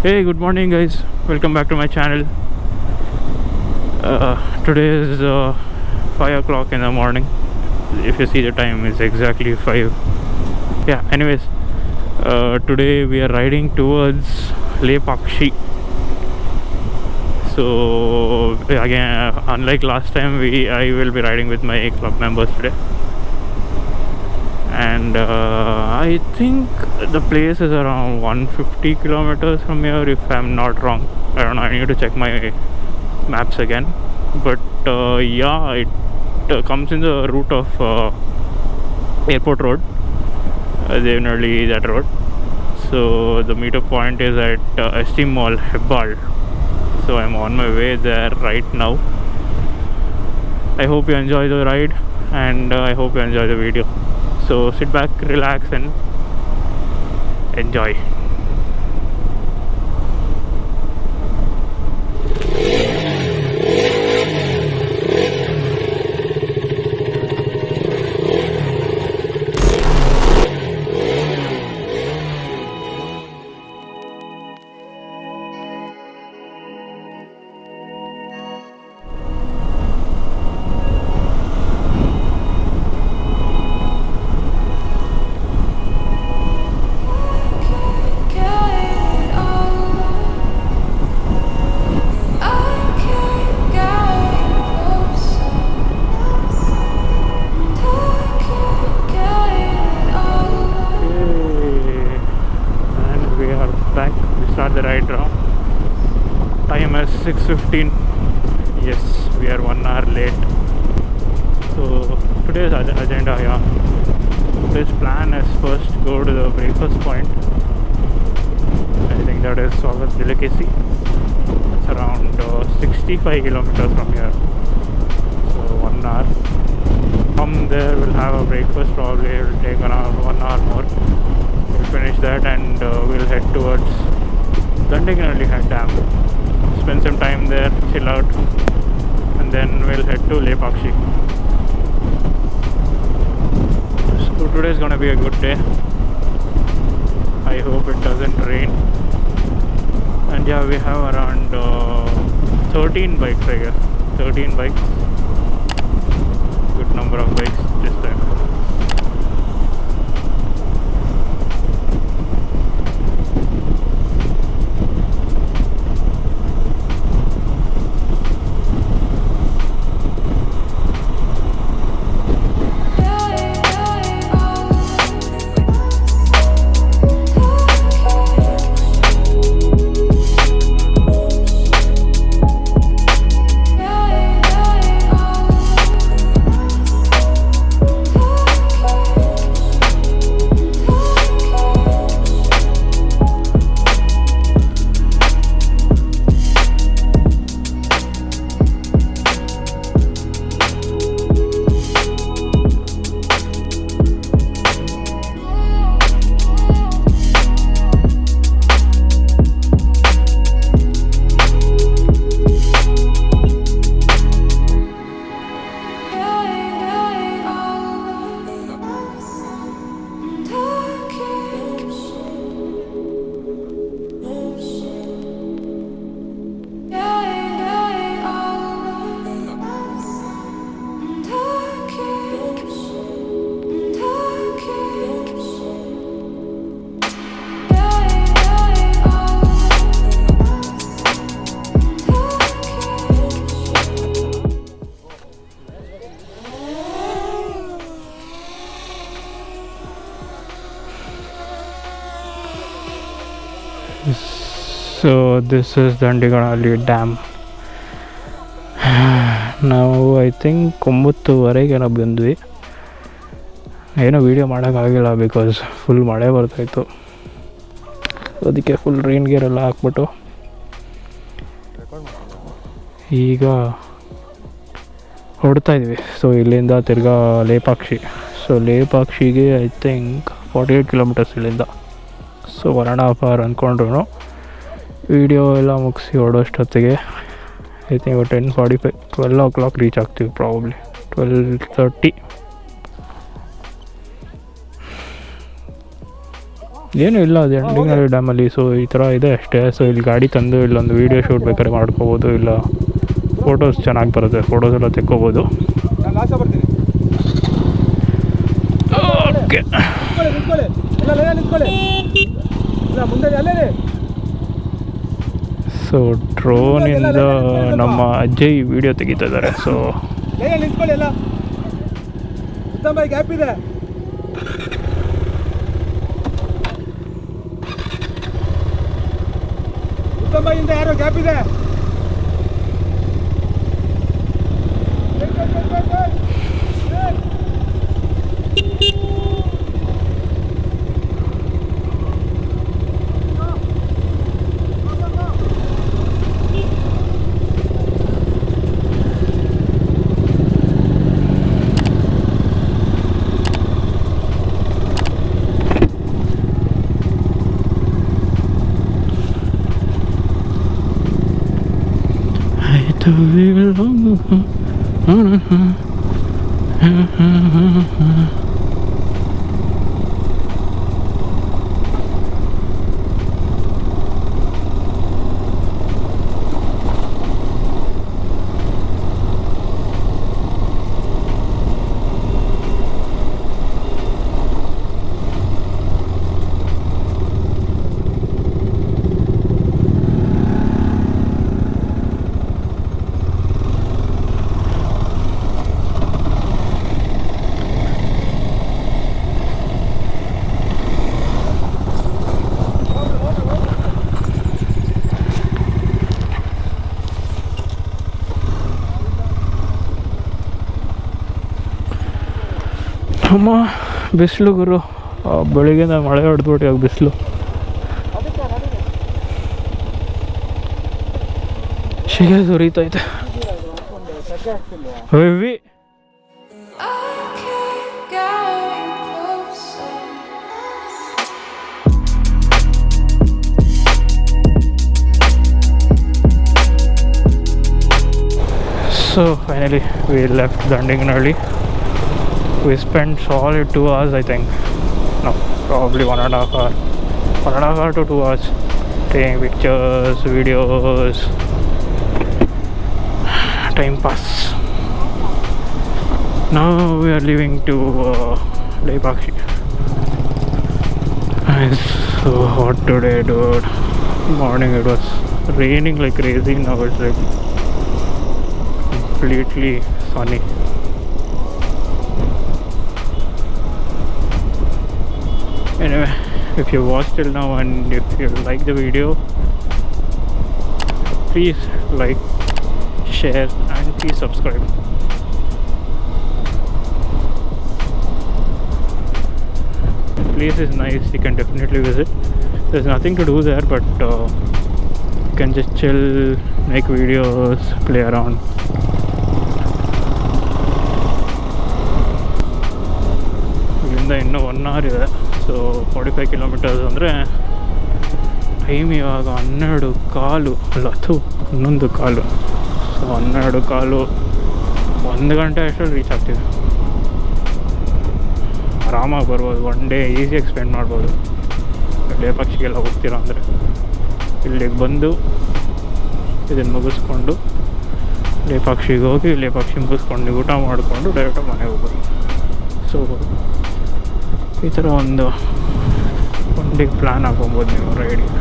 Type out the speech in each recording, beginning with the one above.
Hey, good morning, guys. Welcome back to my channel. Today is 5 o'clock in the morning. If you see the time, it's exactly 5. Yeah, anyways, today we are riding towards Lepakshi. So, again, unlike last time, I will be riding with my club members today. And I think the place is around 150 kilometers from here, if I'm not wrong. I don't know, I need to check my maps again. But yeah, it comes in the route of Airport Road, generally that road. So the meetup point is at Esteem Mall, Hebbal. So I'm on my way there right now. I hope you enjoy the ride, and I hope you enjoy the video. So sit back, relax, and enjoy. The ride now. Time is 6:15. Yes, we are 1 hour late. So today's agenda, yeah. Today's plan is first go to the breakfast point. I think that is Swagat Delicacy. It's around 65 kilometers from here. So 1 hour. From there we'll have a breakfast. Probably it will take around 1 hour more. We'll finish that and we'll head towards Dandiganahalli Dam. Spend some time there, chill out, and then we'll head to Lepakshi. So today is gonna be a good day. I hope it doesn't rain. And yeah, we have around 13 bikes, I guess. 13 bikes. Good number of bikes this time. So this is Dandiganahalli Dam. ನಾವು I think 9:30 ನಾವು ಬಂದ್ವಿ. ಏನೋ video ಮಾಡೋಕ್ಕಾಗಿಲ್ಲ because full ಮಳೆ ಬರ್ತಾಯಿತ್ತು. ಅದಕ್ಕೆ full rain gear ಎಲ್ಲ ಹಾಕ್ಬಿಟ್ಟು ಈಗ ಹೊರಡ್ತಾಯಿದ್ವಿ. ಸೊ ಇಲ್ಲಿಂದ ತಿರ್ಗಾ ಲೇಪಾಕ್ಷಿ. ಸೊ ಲೇಪಾಕ್ಷಿಗೆ ಐ ಥಿಂಕ್ 48 ಕಿಲೋಮೀಟರ್ಸ್ ಇಲ್ಲಿಂದ. ಸೊ 1.5 hour ಅಂದ್ಕೊಂಡ್ರು ವೀಡಿಯೋ ಎಲ್ಲ ಮುಗಿಸಿ ಹೊರಡೋಷ್ಟೊತ್ತಿಗೆ ಐ ಥಿಂಕ್ 10:45 12 o'clock ರೀಚ್ ಆಗ್ತೀವಿ. ಪ್ರಾಬಬ್ಲಿ 12:30. ಏನೂ ಇಲ್ಲ, ಅದು ದಂಡಿಗನಹಳ್ಳಿ ಡ್ಯಾಮಲ್ಲಿ. ಸೊ ಈ ಥರ ಇದೆ ಅಷ್ಟೇ. ಸೊ ಇಲ್ಲಿ ಗಾಡಿ ತಂದು ಇಲ್ಲೊಂದು ವೀಡಿಯೋ ಶೂಟ್ ಬೇಕಾದ್ರೆ ಮಾಡ್ಕೋಬೋದು, ಇಲ್ಲ ಫೋಟೋಸ್ ಚೆನ್ನಾಗಿ ಬರುತ್ತೆ, ಫೋಟೋಸ್ ಎಲ್ಲ ತೆಕ್ಕೋಬೋದು. ಓಕೆ, ಸೊ ಡ್ರೋನಿಂದ ನಮ್ಮ ಅಜ್ಜಯ್ ವಿಡಿಯೋ ತೆಗಿತಾ ಇದ್ದಾರೆ. ಸೊ ಗ್ಯಾಪ್ ಇದೆ. ಉತ್ತಮದಿಂದ ಯಾರೋ ಗ್ಯಾಪ್ ಇದೆ. ಅಮ್ಮ ಬಿಸಿಲು ಗುರು, ಬೆಳಿಗ್ಗೆಯಿಂದ ಮಳೆ ಹೊಡೆದ್ಬಿಟ್ಟು ಇವಾಗ ಬಿಸಿಲು. ಶಿಗೆ ಸುರಿತೈತೆ heavy. So finally we left Dandiganahalli. We spent solid 2 hours, I think. No, probably 1.5 hours. 1.5 hours to 2 hours. Taking pictures, videos, time pass. Now we are leaving to Lepakshi. It's so hot today, dude. Morning it was raining like crazy. Now it's like completely sunny. Anyway, if you watched till now and if you like the video, please like, share and please subscribe. The place is nice, you can definitely visit. There's nothing to do there, but you can just chill, make videos, play around. ಇಲ್ಲಿಂದ ಇನ್ನೂ 1 hour ಇದೆ. So 45 kilometres ಅಂದರೆ time ಇವಾಗ 12:15 ಅಲ್ಲ 11:15. So 12:15 1 ಗಂಟೆ ಅಷ್ಟರಲ್ಲಿ reach ಆಗ್ತೀವಿ. ಆರಾಮಾಗಿ ಬರ್ಬೋದು, 1 ಡೇ ಈಸಿಯಾಗಿ ಸ್ಪೆಂಡ್ ಮಾಡ್ಬೋದು. ಲೇಪಾಕ್ಷಿಗೆಲ್ಲ ಹೋಗ್ತೀರ ಅಂದರೆ ಇಲ್ಲಿಗೆ ಬಂದು ಇದನ್ನು ಮುಗಿಸ್ಕೊಂಡು ಲೇಪಾಕ್ಷಿಗೆ ಹೋಗಿ ಲೇಪಾಕ್ಷಿ ಮುಗಿಸ್ಕೊಂಡು ಊಟ ಮಾಡಿಕೊಂಡು ಡೈರೆಕ್ಟಾಗಿ ಮನೆಗೆ ಹೋಗ್ಬೋದು. ಸೊ ಈ ಥರ ಒಂದು ಬಿಗ್ ಪ್ಲ್ಯಾನ್ ಹಾಕೊಬೋದು ನೀವು ರೈಡಿಗೆ.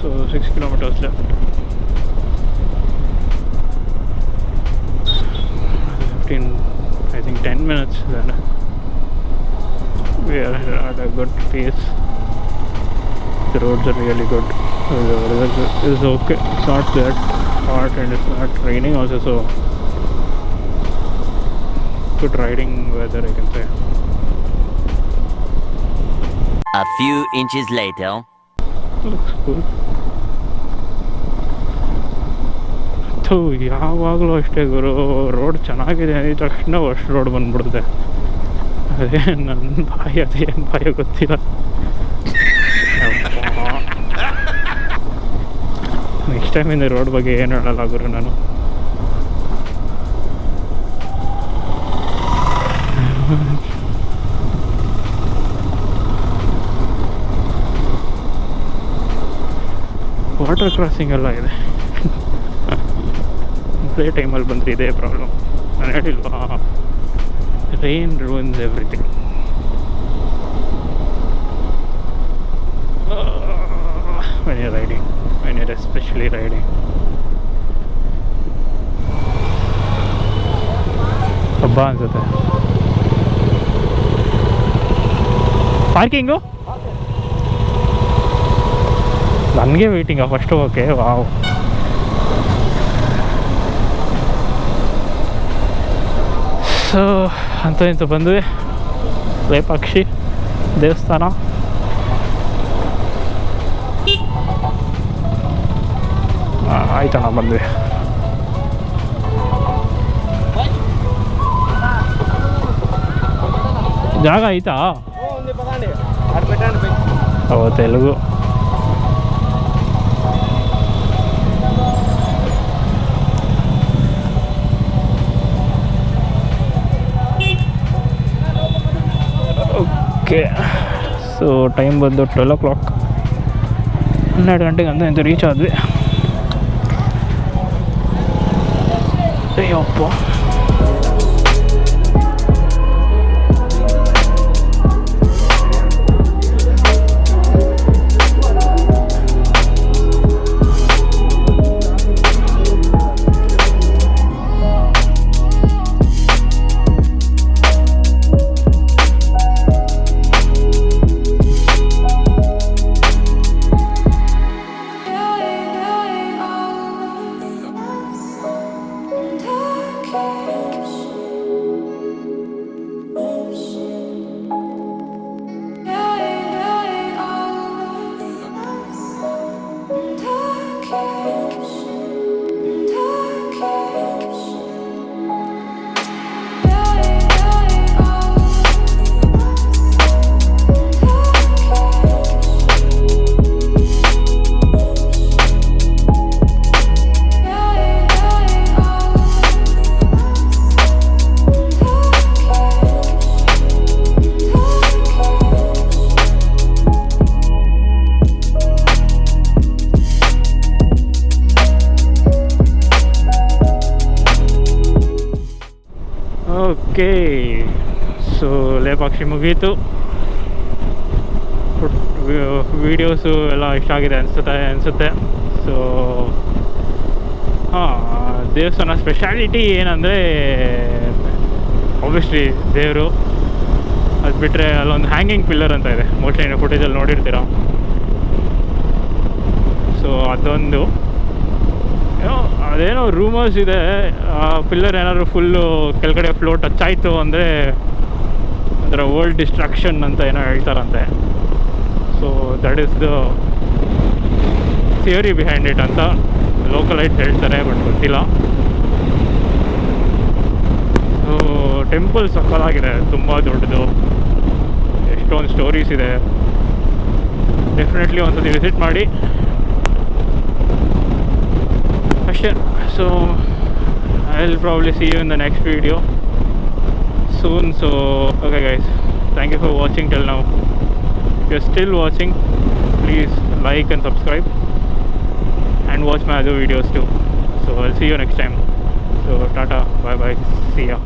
So 6 kilometers left. 15, I think 10 minutes then we are at a good pace. The roads are really good. The weather is okay. It's not that hot and it's not raining also, so good riding weather, I can say. A few inches later. Looks cool. ಥೂ ಯಾವಾಗಲೂ ಅಷ್ಟೇ ಗುರು, road ಚೆನ್ನಾಗಿದೆ ಅಂದ ತಕ್ಷಣ ವರ್ಷ road ಬಂದ್ಬಿಡುತ್ತೆ. ಅದೇ ನನ್ನ ಬಾಯಿ, ಅದೇನು ಬಾಯಿ ಗೊತ್ತಿಲ್ಲ. ನೆಕ್ಸ್ಟ್ ಟೈಮಿಂದ ರೋಡ್ ಬಗ್ಗೆ ಏನು ಹೇಳಲ್ಲ ಗುರು ನಾನು. ವಾಟರ್ ಕ್ರಾಸಿಂಗ್ ಎಲ್ಲ ಇದೆ. ಪ್ಲೇ ಟೈಮಲ್ಲಿ ಬಂದರೆ ಇದೇ ಪ್ರಾಬ್ಲಮ್. ನಾನು ಹೇಳಿಲ್ವಾ, rain ruins everything. when you're riding, when you're especially riding. ಹಬ್ಬ ಅನ್ಸುತ್ತೆ. ಪಾರ್ಕಿಂಗು ನನಗೆ ವೆಯ್ಟಿಂಗಾ ಫಸ್ಟು? Okay, wow. ಸೊ ಅಂತ ಇಂತ ಬಂದ್ವಿ ಲೇಪಾಕ್ಷಿ ದೇವಸ್ಥಾನ. ಆಯ್ತಣ್ಣ, ಬಂದ್ವಿ. ಜಾಗ ಆಯ್ತಾ? ಓ, ತೆಲುಗು. ಓಕೆ, ಸೊ ಟೈಮ್ ಬಂದು 12 o'clock. 12 ಗಂಟೆಗೆ ಅಂತ ಇಂತ ರೀಚ್ ಆದ್ವಿ. ಅಯ್ಯಪ್ಪ, ಓಕೆ. ಸೊ ಲೇಪಾಕ್ಷಿ ಮುಗೀತು. ವೀಡಿಯೋಸು ಎಲ್ಲ ಇಷ್ಟ ಆಗಿದೆ ಅನಿಸುತ್ತೆ. ಸೊ ದೇವಸ್ಥಾನ ಸ್ಪೆಷಾಲಿಟಿ ಏನಂದರೆ ಆಬ್ವಿಯಸ್ಲಿ ದೇವರು. ಅದು ಬಿಟ್ಟರೆ ಅಲ್ಲೊಂದು ಹ್ಯಾಂಗಿಂಗ್ ಪಿಲ್ಲರ್ ಅಂತ ಇದೆ, ಮೋಸ್ಟ್ಲಿ ನೀವು ಫುಟೇಜಲ್ಲಿ ನೋಡಿರ್ತೀರ. ಸೊ ಅದೊಂದು ಅದೇನೋ ರೂಮರ್ಸ್ ಇದೆ, ಆ ಪಿಲ್ಲರ್ ಏನಾದರೂ ಫುಲ್ಲು ಕೆಳಗಡೆ ಫ್ಲೋ ಟಚ್ ಆಯಿತು ಅಂದರೆ ಅದರ ವರ್ಲ್ಡ್ ಡಿಸ್ಟ್ರಾಕ್ಷನ್ ಅಂತ ಏನೋ ಹೇಳ್ತಾರಂತೆ. So that is the theory behind it ಅಂತ ಲೋಕಲೈಟ್ಸ್ ಹೇಳ್ತಾರೆ, ಬಟ್ ಗೊತ್ತಿಲ್ಲ. ಸೊ ಟೆಂಪಲ್ ಸಕ್ಕತ್ತಾಗಿದೆ, ತುಂಬ ದೊಡ್ಡದು, ಎಷ್ಟೊಂದು ಸ್ಟೋರೀಸ್ ಇದೆ. ಡೆಫಿನೆಟ್ಲಿ ಒಂದ್ಸತಿ ವಿಸಿಟ್ ಮಾಡಿ ಅಷ್ಟೇ. So I'll probably see you in the next video soon. So okay guys, thank you for watching till now. If you're still watching, please like and subscribe and watch my other videos too. So I'll see you next time. So tata, bye bye, see ya.